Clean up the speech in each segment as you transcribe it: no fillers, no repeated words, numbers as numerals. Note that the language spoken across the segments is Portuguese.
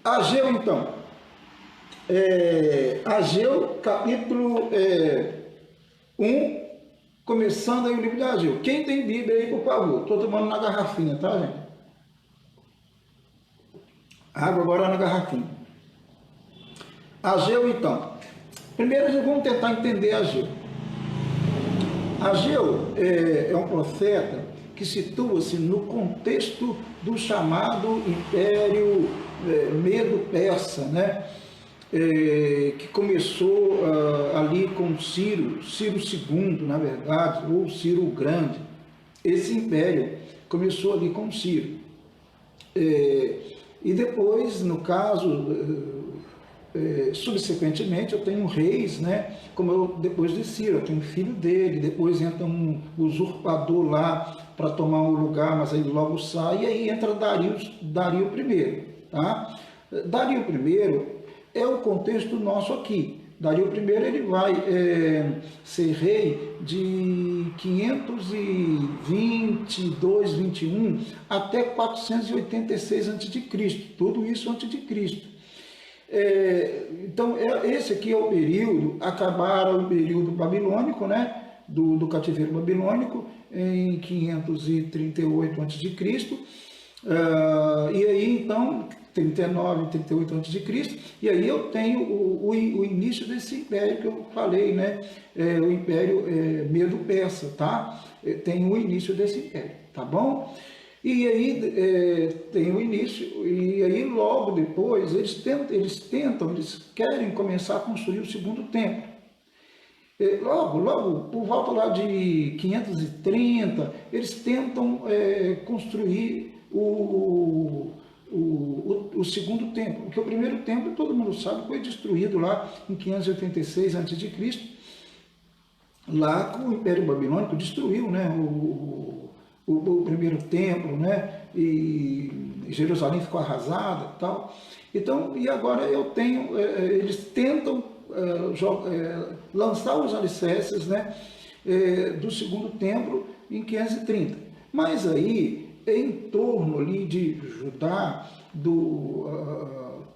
Ageu, então. Ageu, capítulo 1, começando aí o livro de Ageu. Quem tem Bíblia aí, por favor? Estou tomando na garrafinha, tá, gente? Água agora na garrafinha. Ageu, então. Primeiro, vamos tentar entender Ageu. Ageu é um profeta que situa-se no contexto do chamado Império Medo-Persa, né? Que começou ali com Ciro II, na verdade, ou Ciro o Grande. Esse império começou ali com Ciro. E depois, no caso, subsequentemente, eu tenho reis, né? Como depois de Ciro, eu tenho o filho dele, depois entra um usurpador lá para tomar o lugar, mas aí logo sai, e aí entra Dario I, tá? Dario I é o contexto nosso aqui. Dario I ele vai ser rei de 522, 21 até 486 a.C., tudo isso antes de Cristo. Então, esse aqui é o período, acabaram o período babilônico, né, do cativeiro babilônico, em 538 a.C., e aí, então, 39, 38 a.C., e aí eu tenho o início desse império que eu falei, né, o Império Medo-Persa, tá? Tem o início desse império, tá bom? E aí tem o início, e aí logo depois eles querem começar a construir o segundo templo. Logo, por volta lá de 530, eles tentam construir o segundo templo, porque o primeiro templo, todo mundo sabe, foi destruído lá em 586 a.C., lá com o Império Babilônico, destruiu, né, o primeiro templo, né, e Jerusalém ficou arrasada e tal. Então, e agora eu tenho, eles tentam lançar os alicerces, né, do segundo templo em 530. Mas aí, em torno ali de Judá,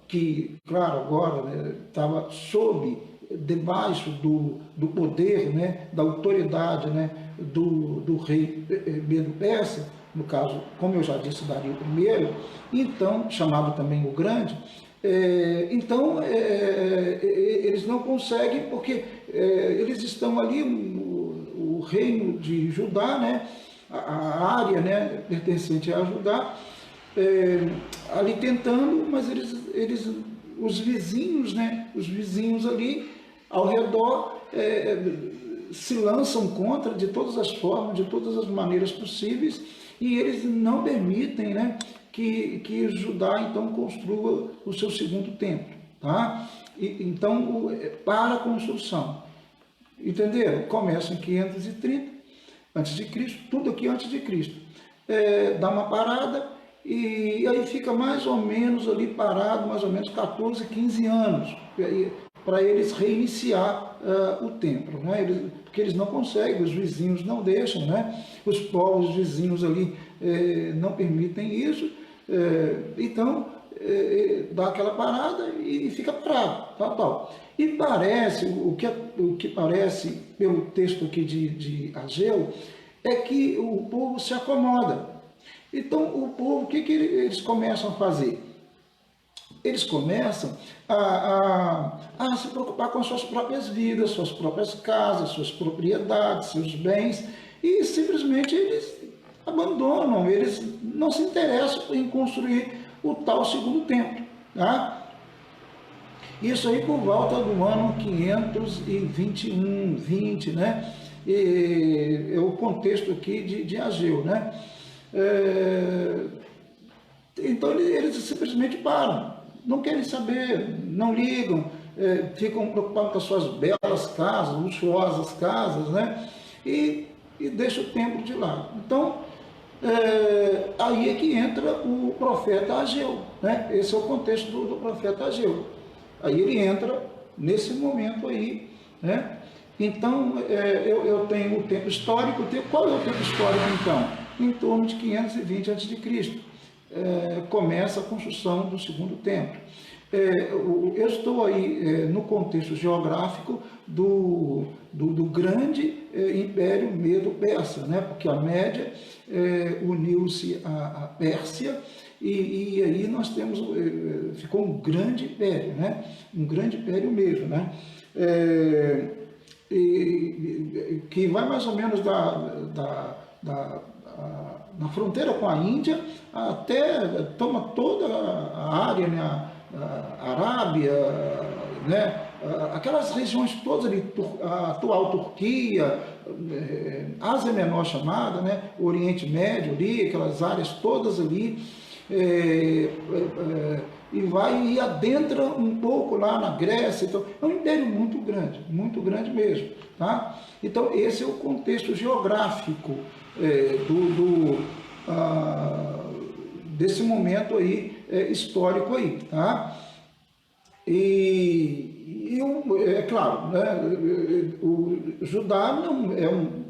que, claro, agora estava debaixo do poder, né, da autoridade, né, do rei Medo-Persa, no caso, como eu já disse, Dario I, então, chamado também o Grande. Então, eles não conseguem, porque eles estão ali, o reino de Judá, né, a área, né, pertencente a Judá, ali tentando, mas os vizinhos, né, os vizinhos ali ao redor se lançam contra de todas as formas, de todas as maneiras possíveis, e eles não permitem, né, que Judá então construa o seu segundo templo, tá? Então, para a construção, entenderam? Começa em 530 antes de Cristo, tudo aqui antes de Cristo. Dá uma parada e aí fica mais ou menos ali parado, mais ou menos 14, 15 anos, para eles reiniciar o templo, né? Porque eles não conseguem, os vizinhos não deixam, né? Os povos vizinhos ali não permitem isso, então dá aquela parada e fica parado, tal. E parece, o que parece pelo texto aqui de Ageu, é que o povo se acomoda. Então, o povo, o que eles começam a fazer? Eles começam a se preocupar com as suas próprias vidas, suas próprias casas, suas propriedades, seus bens, e simplesmente eles abandonam, eles não se interessam em construir o tal segundo templo, tá? Isso aí por volta do ano 521, 20, né? É o contexto aqui de Ageu, né? Então eles simplesmente param, não querem saber, não ligam, ficam preocupados com as suas belas casas, luxuosas casas, né? E deixam o templo de lado. Então, aí é que entra o profeta Ageu, né? Esse é o contexto do profeta Ageu. Aí ele entra nesse momento aí, né? Então, eu tenho o tempo histórico. Qual é o tempo histórico, então? Em torno de 520 a.C. começa a construção do segundo templo. Eu estou aí no contexto geográfico do grande Império Medo-Persa, né? Porque a Média uniu-se à Pérsia e aí nós temos, ficou um grande império, né? Um grande império mesmo, né? Que vai mais ou menos na fronteira com a Índia, até toma toda a área, né, a Arábia, né, aquelas regiões todas ali, a atual Turquia, Ásia Menor chamada, né, Oriente Médio ali, aquelas áreas todas ali, e vai e adentra um pouco lá na Grécia. Então, é um império muito grande mesmo. Tá? Então, esse é o contexto geográfico desse momento aí, histórico aí. Tá? E é claro, né, o Judá não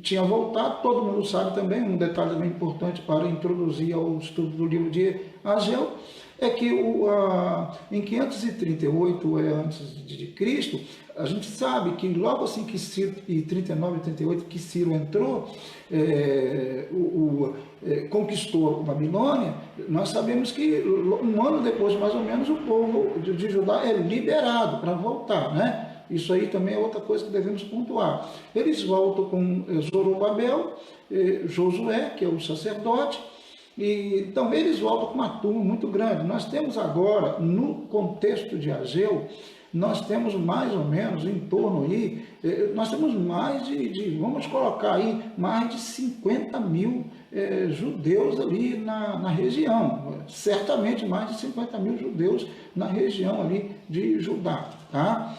tinha voltado, todo mundo sabe também, um detalhe bem importante para introduzir ao estudo do livro de Ageu, é que em 538 antes de Cristo, a gente sabe que logo assim que Ciro, em 39 e 38, que Ciro entrou, conquistou a Babilônia, nós sabemos que um ano depois, mais ou menos, o povo de Judá é liberado para voltar, né? Isso aí também é outra coisa que devemos pontuar. Eles voltam com Zorobabel, Josué, que é o sacerdote, e então eles voltam com uma turma muito grande. Nós temos agora, no contexto de Ageu, nós temos mais ou menos em torno aí, nós temos mais vamos colocar aí, mais de 50 mil judeus ali na região. Certamente mais de 50 mil judeus na região ali de Judá, tá?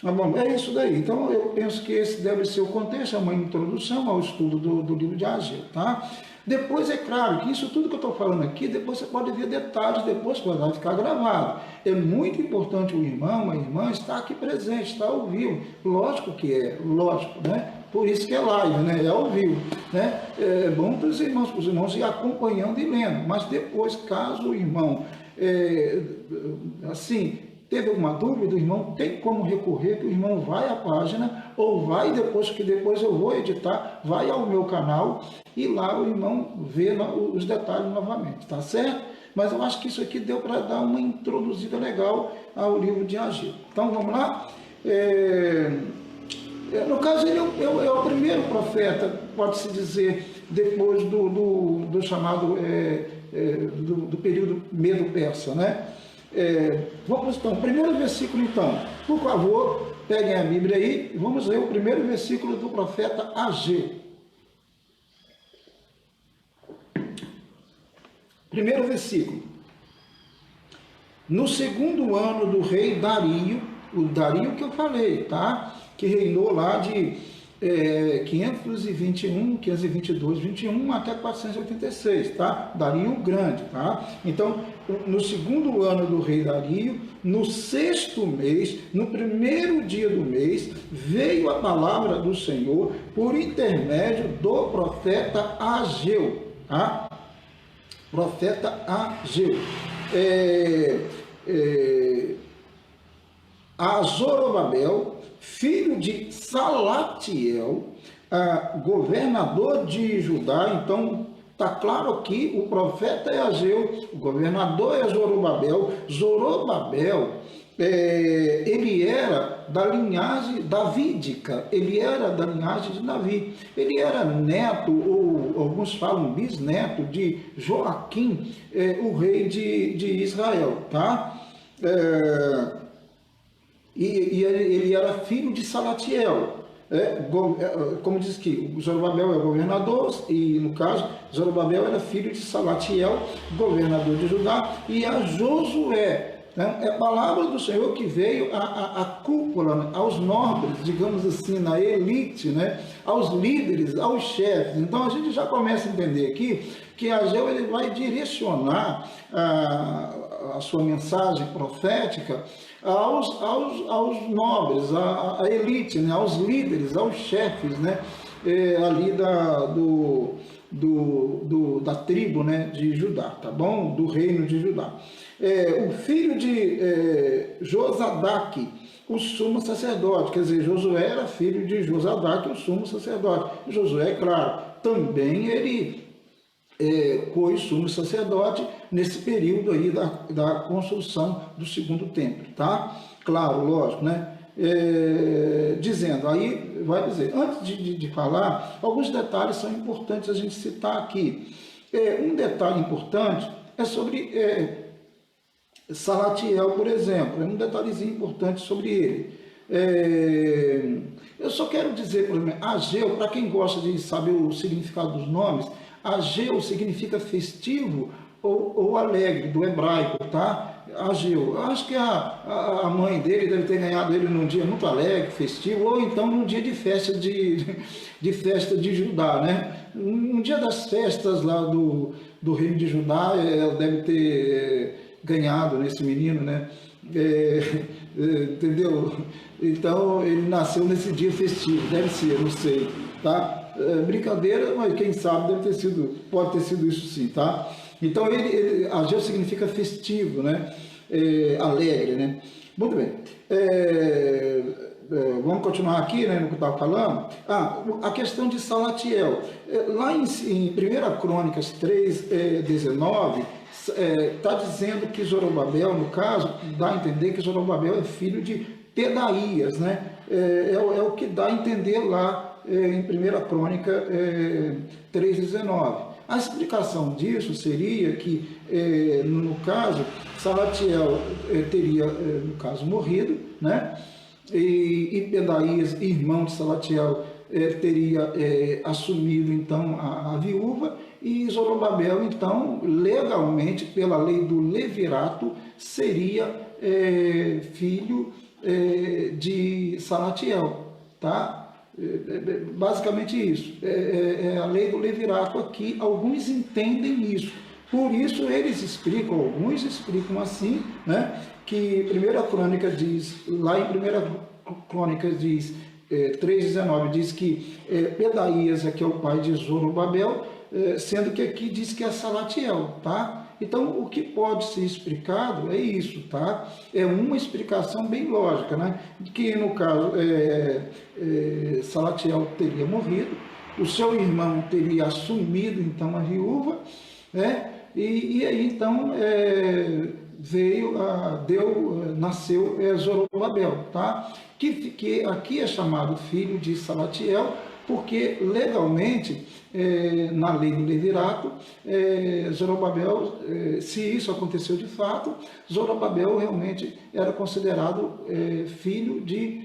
Bom, é isso daí. Então, eu penso que esse deve ser o contexto, é uma introdução ao estudo do livro de Ageu, tá? Depois, é claro que isso tudo que eu estou falando aqui, depois você pode ver detalhes, depois vai ficar gravado. É muito importante o irmão, a irmã, estar aqui presente, estar ao vivo. Lógico que é, lógico, né? Por isso que é live, né? É ao vivo, né? É bom para os irmãos ir acompanhando e lendo. Mas depois, caso o irmão, teve alguma dúvida, o irmão tem como recorrer, que o irmão vai à página, ou vai, depois eu vou editar, vai ao meu canal, e lá o irmão vê os detalhes novamente, tá certo? Mas eu acho que isso aqui deu para dar uma introduzida legal ao livro de Ageu. Então, vamos lá? No caso, ele é o primeiro profeta, pode-se dizer, depois do chamado, do período Medo-Persa, né? Vamos então, primeiro versículo então, por favor, peguem a Bíblia aí, vamos ler o primeiro versículo do profeta Ageu. Primeiro versículo. No segundo ano do rei Dario, o Dario que eu falei, tá? Que reinou lá de 521, 522, 21 até 486, tá? Dario Grande, tá? Então, no segundo ano do rei Dario, no sexto mês, no primeiro dia do mês, veio a palavra do Senhor por intermédio do profeta Ageu, tá? Profeta Ageu. A Zorobabel, filho de Salatiel, governador de Judá. Então, está claro aqui, o profeta é Ageu, o governador é Zorobabel. Zorobabel, ele era da linhagem davídica, ele era da linhagem de Davi. Ele era neto, ou alguns falam bisneto, de Joaquim, o rei de Israel, tá? E ele era filho de Salatiel. Como diz que Zorobabel é governador, e no caso, Zorobabel era filho de Salatiel, governador de Judá, e a Josué. Né? É a palavra do Senhor que veio à cúpula, né? Aos nobres, digamos assim, na elite, né? Aos líderes, aos chefes. Então a gente já começa a entender aqui que Ageu ele vai direcionar a sua mensagem profética aos nobres, à elite, né? Aos líderes, aos chefes, né? Ali da tribo, né, de Judá, tá bom? Do reino de Judá. O filho de Josadaque, o sumo sacerdote, quer dizer, Josué era filho de Josadaque, o sumo sacerdote. Josué, claro, também ele foi sumo sacerdote nesse período aí da construção do segundo templo, tá? Claro, lógico, né? Dizendo, aí vai dizer, antes de falar, alguns detalhes são importantes a gente citar aqui. Um detalhe importante é sobre Salatiel, por exemplo, é um detalhezinho importante sobre ele. Eu só quero dizer, por exemplo, Ageu, para quem gosta de saber o significado dos nomes, Ageu significa festivo ou alegre, do hebraico, tá? Ageu. Eu acho que a mãe dele deve ter ganhado ele num dia muito alegre, festivo, ou então num dia de festa festa de Judá, né? Um dia das festas lá do reino de Judá, ela deve ter ganhado nesse menino, né? Entendeu? Então ele nasceu nesse dia festivo, deve ser, não sei, tá? Brincadeira, mas quem sabe pode ter sido isso sim, tá? Então Ageu significa festivo, né? Alegre, né? Muito bem. Vamos continuar aqui, né, no que eu estava falando. A questão de Salatiel. Lá em 1 Crônicas 3:19, está dizendo que Zorobabel, no caso, dá a entender que Zorobabel é filho de Pedaías, né? É o que dá a entender lá em 1 Crônica 3:19. A explicação disso seria que, no caso, Salatiel teria, no caso, morrido, né? E Pedaías, irmão de Salatiel, teria assumido, então, a viúva, e Zorobabel, então, legalmente, pela lei do levirato, seria filho de Salatiel, tá? Basicamente isso, a lei do levirato aqui, alguns entendem isso, por isso alguns explicam assim, né, que 1 Crônica diz, lá em 1 Crônica diz, 3:19, diz que Pedaías é que é o pai de Zorobabel, sendo que aqui diz que é Salatiel, tá? Então, o que pode ser explicado é isso, tá? É uma explicação bem lógica, né? Que, no caso, Salatiel teria morrido, o seu irmão teria assumido, então, a viúva, né? E aí, então, nasceu Zorobabel, tá? Que aqui é chamado filho de Salatiel, porque legalmente, na lei do levirato, Zorobabel, se isso aconteceu de fato, Zorobabel realmente era considerado filho de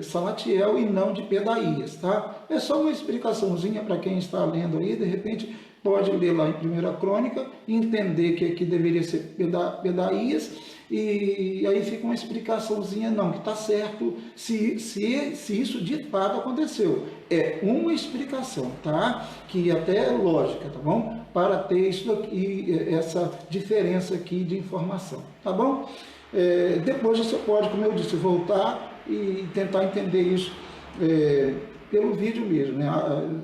Salatiel e não de Pedaías, tá? É só uma explicaçãozinha para quem está lendo aí, de repente pode ler lá em 1 Crônica, entender que aqui deveria ser Pedaías, e aí fica uma explicaçãozinha, não, que está certo, se isso de fato aconteceu. É uma explicação, tá? Que até é lógica, tá bom? Para ter isso aqui, essa diferença aqui de informação, tá bom? Depois você pode, como eu disse, voltar e tentar entender isso pelo vídeo mesmo, né?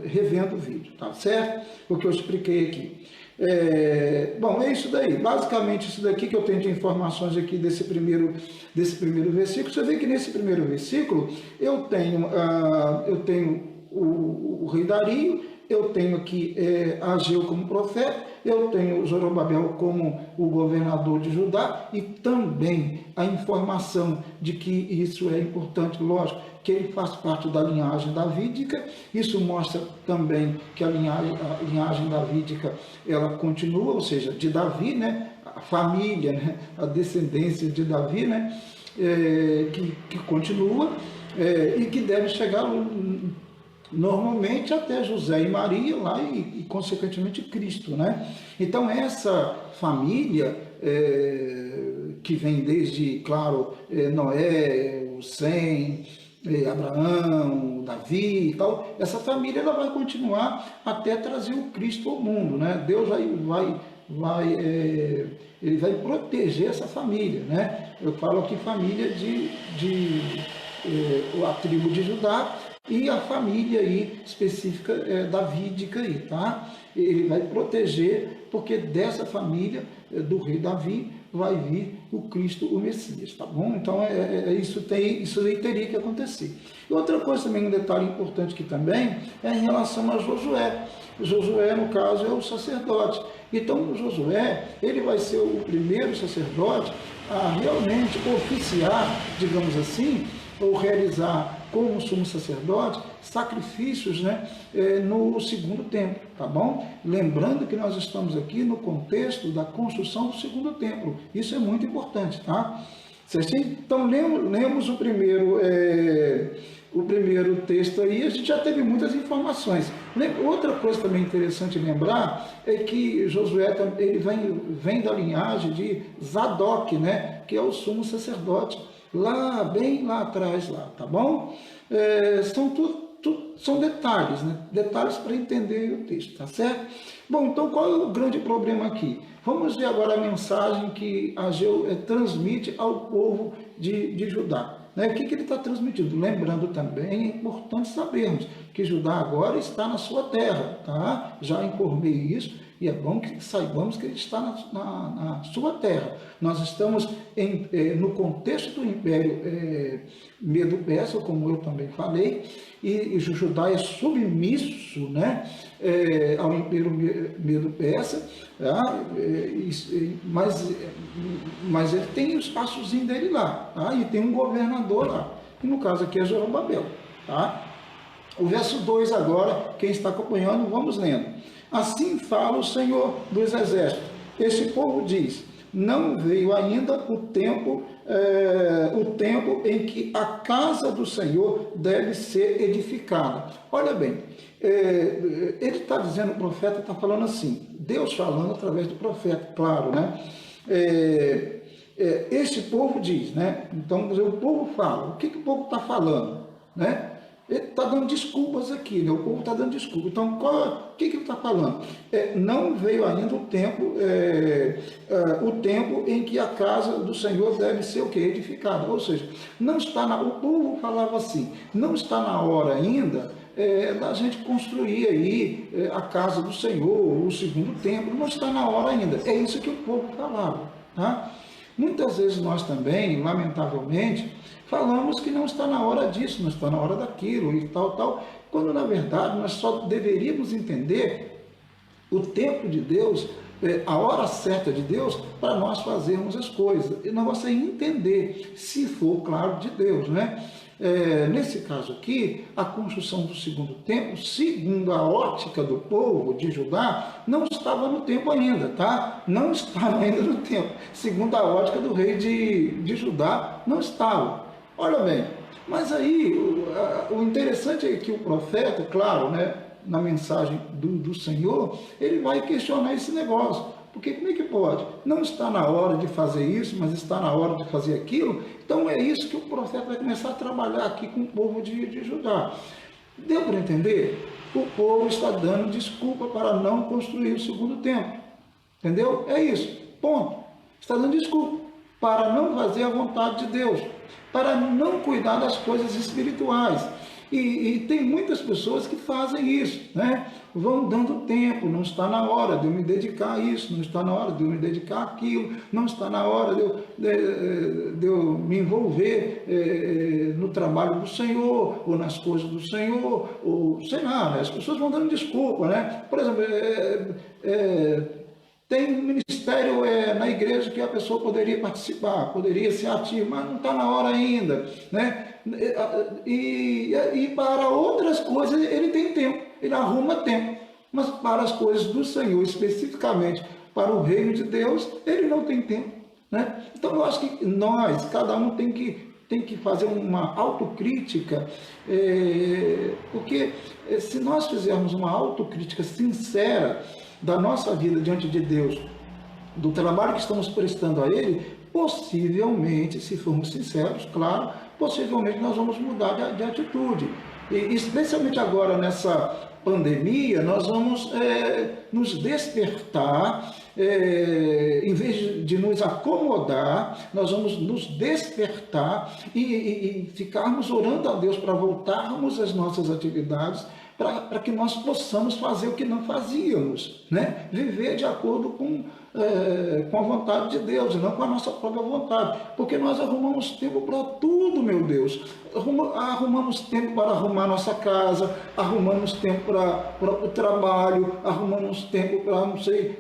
Revendo o vídeo, tá certo? O que eu expliquei aqui. Bom, é isso daí, basicamente isso daqui que eu tenho de informações aqui desse primeiro versículo. Você vê que nesse primeiro versículo eu tenho o rei Dario, eu tenho aqui Ageu como profeta, eu tenho Zorobabel como o governador de Judá, e também a informação de que isso é importante, lógico, que ele faz parte da linhagem davídica. Isso mostra também que a linhagem davídica ela continua, ou seja, de Davi, né? A família, né? A descendência de Davi, né? Que continua e que deve chegar normalmente até José e Maria lá e consequentemente Cristo, né? Então essa família que vem desde, claro, Noé, Sem, Abraão, Davi e tal, essa família ela vai continuar até trazer o Cristo ao mundo, né? Deus ele vai proteger essa família, né? Eu falo aqui família a tribo de Judá, e a família aí específica davídica aí, tá? Ele vai proteger, porque dessa família do rei Davi vai vir o Cristo, o Messias, tá bom? Então isso aí teria que acontecer. E outra coisa também, um detalhe importante aqui também, é em relação a Josué. Josué, no caso, é o sacerdote. Então, Josué, ele vai ser o primeiro sacerdote a realmente oficiar, digamos assim, ou realizar como sumo sacerdote sacrifícios, né, no segundo templo, tá bom? Lembrando que nós estamos aqui no contexto da construção do segundo templo. Isso é muito importante, tá? Certinho? Então, lemos o primeiro texto aí, a gente já teve muitas informações. Outra coisa também interessante lembrar é que Josué ele vem da linhagem de Zadok, né, que é o sumo sacerdote, bem lá atrás, tá bom? São detalhes, né? Detalhes para entender o texto, tá certo? Bom, então qual é o grande problema aqui? Vamos ver agora a mensagem que Ageu transmite ao povo de Judá. Né? O que ele está transmitindo? Lembrando também, é importante sabermos que Judá agora está na sua terra, tá? Já informei isso, e é bom que saibamos que ele está na sua terra. Nós estamos no contexto do Império Medo-Persa, como eu também falei, e Judá é submisso, né, ao Império Medo-Persa, tá? Mas ele tem o espaçozinho dele lá, tá? E tem um governador lá, que no caso aqui é Zorobabel, tá? O verso 2 agora, quem está acompanhando, vamos lendo. Assim fala o Senhor dos Exércitos. Este povo diz, não veio ainda o tempo em que a casa do Senhor deve ser edificada. Olha bem, ele está dizendo, o profeta está falando assim, Deus falando através do profeta, claro, né? Este povo diz, né? Então, o povo fala, o que o povo está falando, né? Ele está dando desculpas aqui, né? O povo está dando desculpas. Então, o que ele está falando? Não veio ainda o tempo em que a casa do Senhor deve ser o quê? Edificada. Ou seja, não está o povo falava assim, não está na hora ainda da gente construir aí a casa do Senhor, o segundo templo, não está na hora ainda. É isso que o povo falava, tá? Muitas vezes nós também, lamentavelmente, falamos que não está na hora disso, não está na hora daquilo e tal, quando na verdade nós só deveríamos entender o tempo de Deus, a hora certa de Deus, para nós fazermos as coisas. E o negócio é entender, se for claro de Deus, né? Nesse caso aqui, a construção do segundo templo, segundo a ótica do povo de Judá, não estava no tempo ainda, tá? Não estava ainda no tempo. Segundo a ótica do rei de Judá, não estava. Olha bem, mas aí o interessante é que o profeta, claro, né, na mensagem do Senhor, ele vai questionar esse negócio. Porque como é que pode? Não está na hora de fazer isso, mas está na hora de fazer aquilo. Então é isso que o profeta vai começar a trabalhar aqui com o povo de Judá. Deu para entender? O povo está dando desculpa para não construir o segundo templo. Entendeu? É isso. Ponto. Está dando desculpa para não fazer a vontade de Deus, para não cuidar das coisas espirituais. E tem muitas pessoas que fazem isso, né? Vão dando tempo, não está na hora de eu me dedicar a isso, não está na hora de eu me dedicar àquilo, não está na hora de eu me envolver no trabalho do Senhor, ou nas coisas do Senhor, ou sei lá, né? As pessoas vão dando desculpa, né? Por exemplo, tem um ministério na igreja que a pessoa poderia participar, poderia ser ativa, mas não está na hora ainda, né? E para outras coisas ele tem tempo, ele arruma tempo, mas para as coisas do Senhor, especificamente para o reino de Deus, ele não tem tempo, né? Então eu acho que nós, cada um tem que fazer uma autocrítica, porque se nós fizermos uma autocrítica sincera da nossa vida diante de Deus, do trabalho que estamos prestando a Ele, possivelmente, se formos sinceros, claro, possivelmente nós vamos mudar de atitude. E especialmente agora nessa pandemia, nós vamos nos despertar em vez de nos acomodar, nós vamos nos despertar e ficarmos orando a Deus para voltarmos às nossas atividades, para que nós possamos fazer o que não fazíamos, né? Viver de acordo com a vontade de Deus, e não com a nossa própria vontade, porque nós arrumamos tempo para tudo, meu Deus. Arrumamos tempo para arrumar nossa casa, arrumamos tempo para o trabalho, arrumamos tempo para, não sei,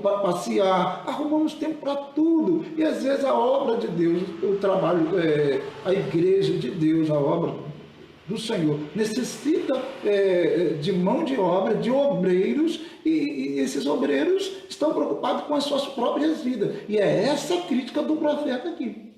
para passear, arrumamos tempo para tudo. E às vezes a obra de Deus, o trabalho, a igreja de Deus, a obra do Senhor necessita de mão de obra, de obreiros, e esses obreiros estão preocupados com as suas próprias vidas. E é essa a crítica do profeta aqui,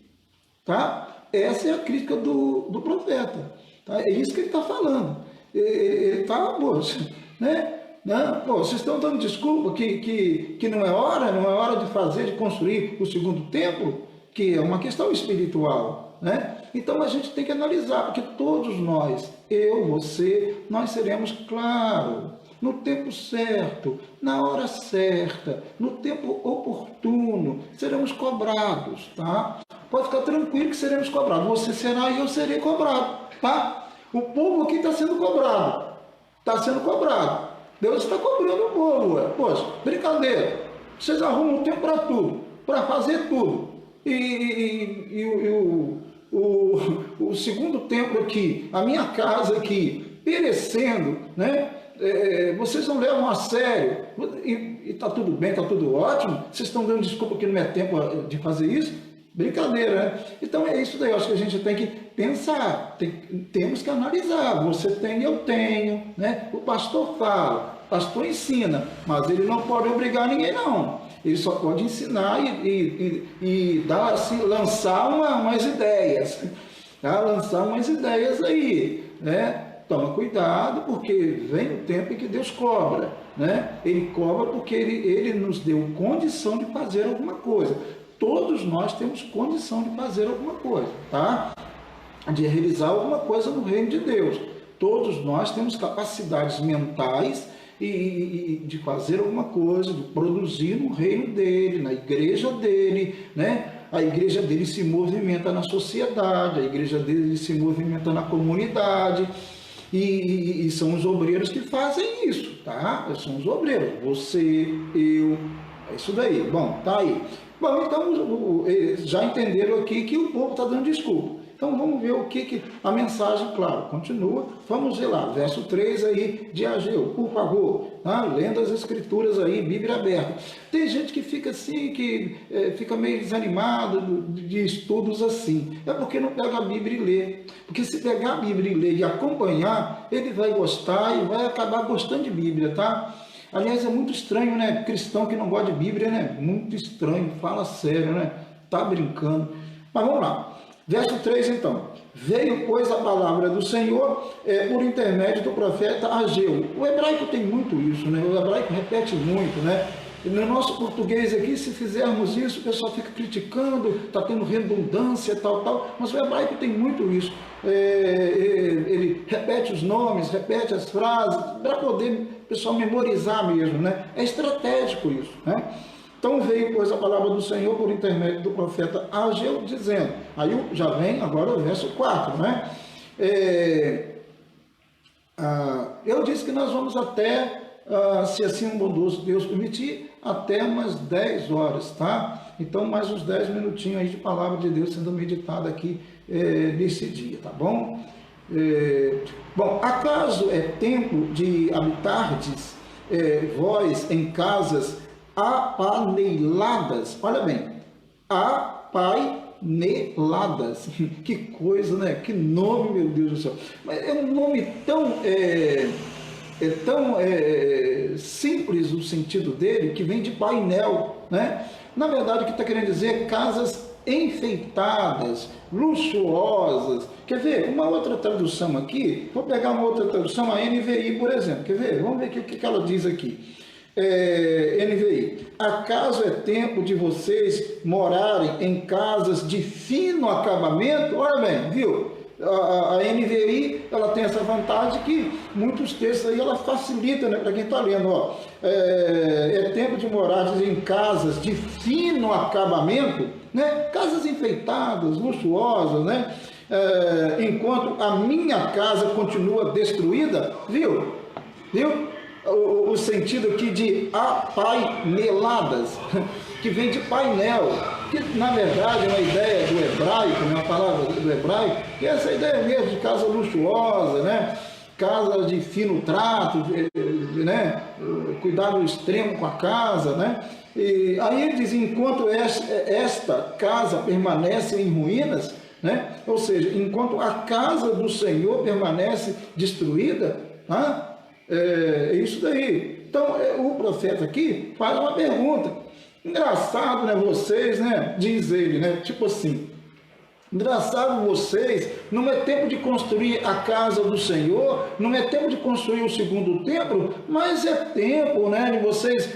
tá? Essa é a crítica do profeta, tá? É isso que ele está falando. Ele está, moço, né? Não, pô, vocês estão dando desculpa que não é hora de fazer, de construir o segundo templo, que é uma questão espiritual, né? Então a gente tem que analisar, porque todos nós, eu, você, nós seremos, claro, no tempo certo, na hora certa, no tempo oportuno, seremos cobrados, tá? Pode ficar tranquilo que seremos cobrados. Você será e eu serei cobrado, tá? O povo aqui está sendo cobrado, Deus está cobrando o povo, ué. Poxa, brincadeira. Vocês arrumam tempo para tudo, para fazer tudo. O segundo templo aqui, a minha casa aqui, perecendo, né? Vocês não levam a sério, e está tudo bem, está tudo ótimo, vocês estão dando desculpa que não é tempo de fazer isso? Brincadeira, né? Então é isso daí, eu acho que a gente tem que pensar, temos que analisar, você tem, eu tenho, né? O pastor fala, o pastor ensina, mas ele não pode obrigar ninguém não, ele só pode ensinar e dar, assim, lançar umas ideias, tá? Lançar umas ideias aí, né? Toma cuidado, porque vem o tempo em que Deus cobra, né? Ele cobra porque ele nos deu condição de fazer alguma coisa. Todos nós temos condição de fazer alguma coisa, tá? De realizar alguma coisa no reino de Deus. Todos nós temos capacidades mentais e de fazer alguma coisa, de produzir no reino dele, na igreja dele, né? A igreja dele se movimenta na sociedade, a igreja dele se movimenta na comunidade. E são os obreiros que fazem isso, tá? São os obreiros, você, eu, é isso daí. Bom, tá aí. Bom, então já entenderam aqui que o povo está dando desculpa. Então vamos ver o que a mensagem, claro, continua. Vamos ver lá, verso 3 aí de Ageu, por favor, tá? Lendo as escrituras aí, Bíblia aberta. Tem gente que fica assim, fica meio desanimado de estudos assim. É porque não pega a Bíblia e lê. Porque se pegar a Bíblia e ler e acompanhar, ele vai gostar e vai acabar gostando de Bíblia, tá? Aliás, é muito estranho, né? Cristão que não gosta de Bíblia, né? Muito estranho, fala sério, né? Tá brincando. Mas vamos lá. Verso 3, então. Veio, pois, a palavra do Senhor por intermédio do profeta Ageu. O hebraico tem muito isso, né? O hebraico repete muito, né? No nosso português aqui, se fizermos isso, o pessoal fica criticando, está tendo redundância, tal. Mas o hebraico tem muito isso. Ele repete os nomes, repete as frases, para poder o pessoal memorizar mesmo, né? É estratégico isso, né? Então veio, pois, a palavra do Senhor por intermédio do profeta Ageu, dizendo, aí já vem agora o verso 4, né? Eu disse que nós vamos até, se assim um bondoso Deus permitir, até umas 10 horas, tá? Então mais uns 10 minutinhos aí de palavra de Deus sendo meditada aqui nesse dia, tá bom? Bom, acaso é tempo de habitardes vós em casas apaneiladas? Olha bem, apaineladas, que coisa, né? Que nome, meu Deus do céu! Mas é um nome tão simples o sentido dele, que vem de painel, né? Na verdade, o que está querendo dizer é casas enfeitadas, luxuosas. Quer ver? Uma outra tradução aqui, vou pegar uma outra tradução, a NVI, por exemplo. Quer ver? Vamos ver o que ela diz aqui. NVI, acaso é tempo de vocês morarem em casas de fino acabamento? Olha bem, viu? A NVI, ela tem essa vantagem que muitos textos aí ela facilita, né, para quem está lendo. Ó. É tempo de morar em casas de fino acabamento, né, casas enfeitadas, luxuosas, né, enquanto a minha casa continua destruída, viu? O sentido aqui de apaineladas, que vem de painel, que na verdade é uma ideia do hebraico, né, uma palavra do hebraico, que é essa ideia mesmo de casa luxuosa, né, casa de fino trato, né, cuidado extremo com a casa, né. E aí ele diz, enquanto esta casa permanece em ruínas, né, ou seja, enquanto a casa do Senhor permanece destruída, é isso daí. Então o profeta aqui faz uma pergunta. Engraçado, né, vocês, né, diz ele, né, tipo assim, engraçado vocês, não é tempo de construir a casa do Senhor, não é tempo de construir o segundo templo, mas é tempo, né, de vocês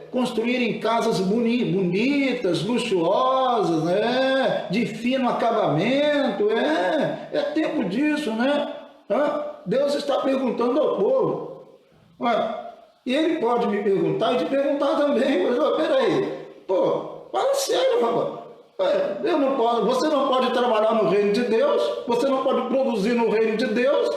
construírem casas bonitas, luxuosas, né, de fino acabamento, é tempo disso, né? Deus está perguntando ao povo. E ele pode me perguntar e te perguntar também, mas peraí, fala sério, rapaz. Você não pode trabalhar no reino de Deus, você não pode produzir no reino de Deus,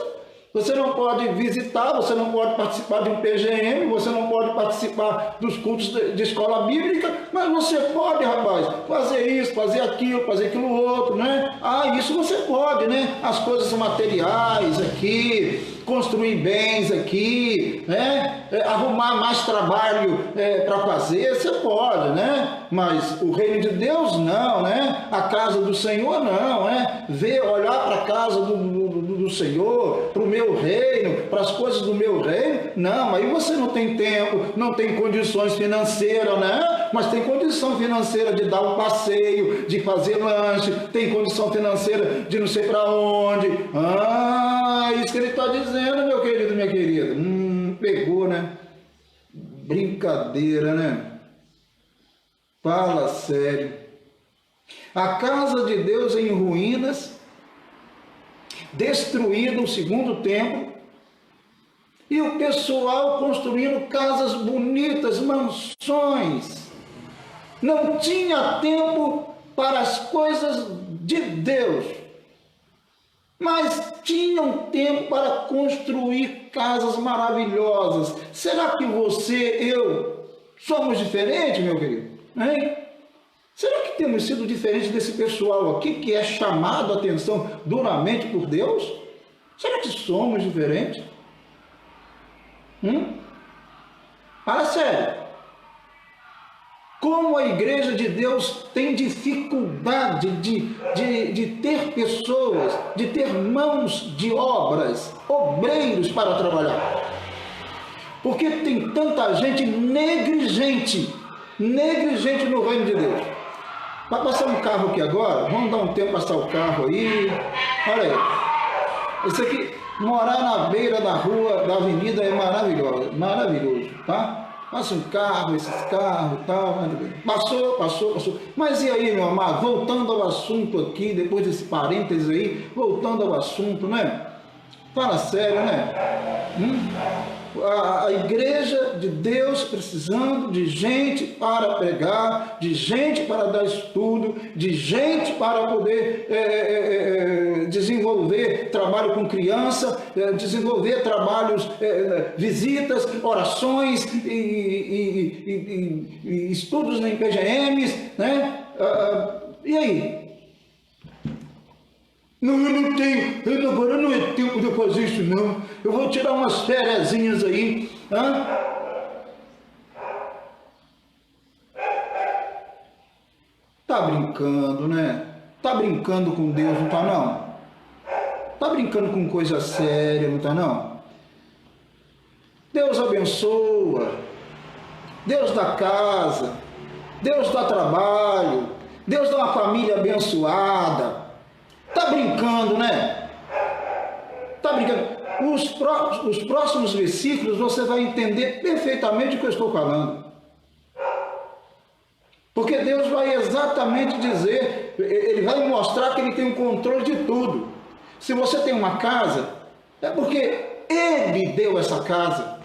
você não pode visitar, você não pode participar de um PGM, você não pode participar dos cultos de escola bíblica, mas você pode, rapaz, fazer isso, fazer aquilo outro, né? Isso você pode, né? As coisas materiais aqui, construir bens aqui, né? Arrumar mais trabalho para fazer, você pode, né? Mas o reino de Deus não, né? A casa do Senhor não, né? Olhar para a casa do Senhor, para o meu reino, para as coisas do meu reino, não, aí você não tem tempo, não tem condições financeiras, né? Mas tem condição financeira de dar um passeio, de fazer lanche, tem condição financeira de não sei para onde. Isso que ele está dizendo, meu querido, minha querida. Pegou, né? Brincadeira, né? Fala sério. A casa de Deus em ruínas, destruído o segundo templo, e o pessoal construindo casas bonitas, mansões. Não tinha tempo para as coisas de Deus, mas tinham tempo para construir casas maravilhosas. Será que você, eu, somos diferentes, meu querido? Hein? Será que temos sido diferentes desse pessoal aqui que é chamado a atenção duramente por Deus? Será que somos diferentes? Fala sério. Como a igreja de Deus tem dificuldade de ter pessoas, de ter mãos de obras, obreiros para trabalhar. Porque tem tanta gente negligente no reino de Deus. Vai passar um carro aqui agora, vamos dar um tempo para passar o carro aí. Olha aí. Isso aqui, morar na beira da rua, da avenida é maravilhoso, tá? Passa um carro, esses carros e tal. Passou. Mas e aí, meu amado, voltando ao assunto aqui, depois desse parênteses aí, voltando ao assunto, né? Fala sério, né? A igreja de Deus precisando de gente para pregar, de gente para dar estudo, de gente para poder desenvolver trabalho com criança, desenvolver trabalhos, visitas, orações e estudos em PGMs, né? E aí? Não, eu não tenho, agora não é tempo de eu fazer isso não, eu vou tirar umas fériasinhas aí, Tá brincando, né? Tá brincando com Deus, não tá não? Tá brincando com coisa séria, não tá não? Deus abençoa, Deus dá casa, Deus dá trabalho, Deus dá uma família abençoada. Tá brincando, né? Tá brincando. Os próximos versículos você vai entender perfeitamente o que eu estou falando. Porque Deus vai exatamente dizer, Ele vai mostrar que Ele tem o controle de tudo. Se você tem uma casa, é porque Ele deu essa casa.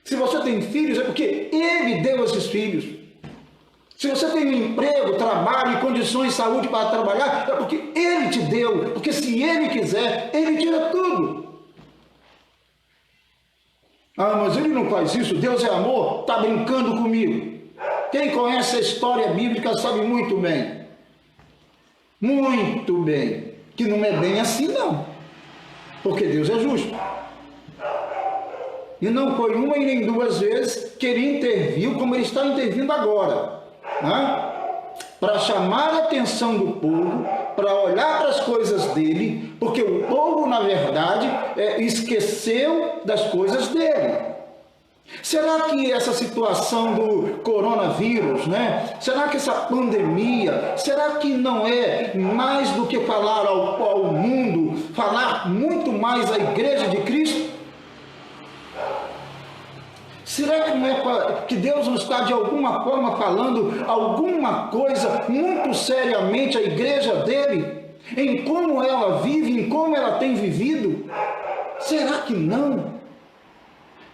Se você tem filhos, é porque Ele deu esses filhos. Se você tem um emprego, trabalho, condições de saúde para trabalhar, é porque Ele te deu. Porque se Ele quiser, Ele tira tudo. Ah, mas Ele não faz isso, Deus é amor, está brincando comigo. Quem conhece a história bíblica sabe muito bem, que não é bem assim não, porque Deus é justo. E não foi uma e nem duas vezes que Ele interviu como Ele está intervindo agora, né? Para chamar a atenção do povo, para olhar para as coisas dele, porque o povo, na verdade, esqueceu das coisas dele. Será que essa situação do coronavírus, né? Será que essa pandemia, será que não é mais do que falar ao mundo, falar muito mais à igreja de Cristo? Será que não é que Deus não está de alguma forma falando alguma coisa muito seriamente à igreja dele? Em como ela vive, em como ela tem vivido? Será que não?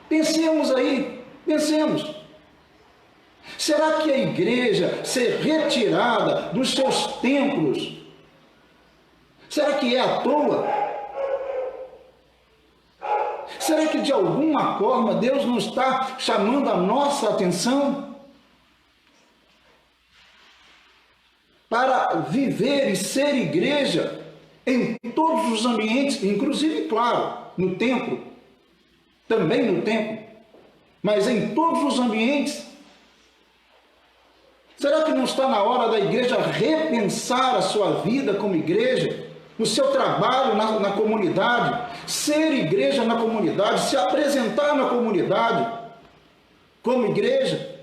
Pensemos aí, pensemos. Será que a igreja ser retirada dos seus templos, será que é à toa? Será que de alguma forma Deus não está chamando a nossa atenção para viver e ser igreja em todos os ambientes, inclusive, claro, no templo, também no templo, mas em todos os ambientes? Será que não está na hora da igreja repensar a sua vida como igreja, o seu trabalho na comunidade, ser igreja na comunidade, se apresentar na comunidade como igreja?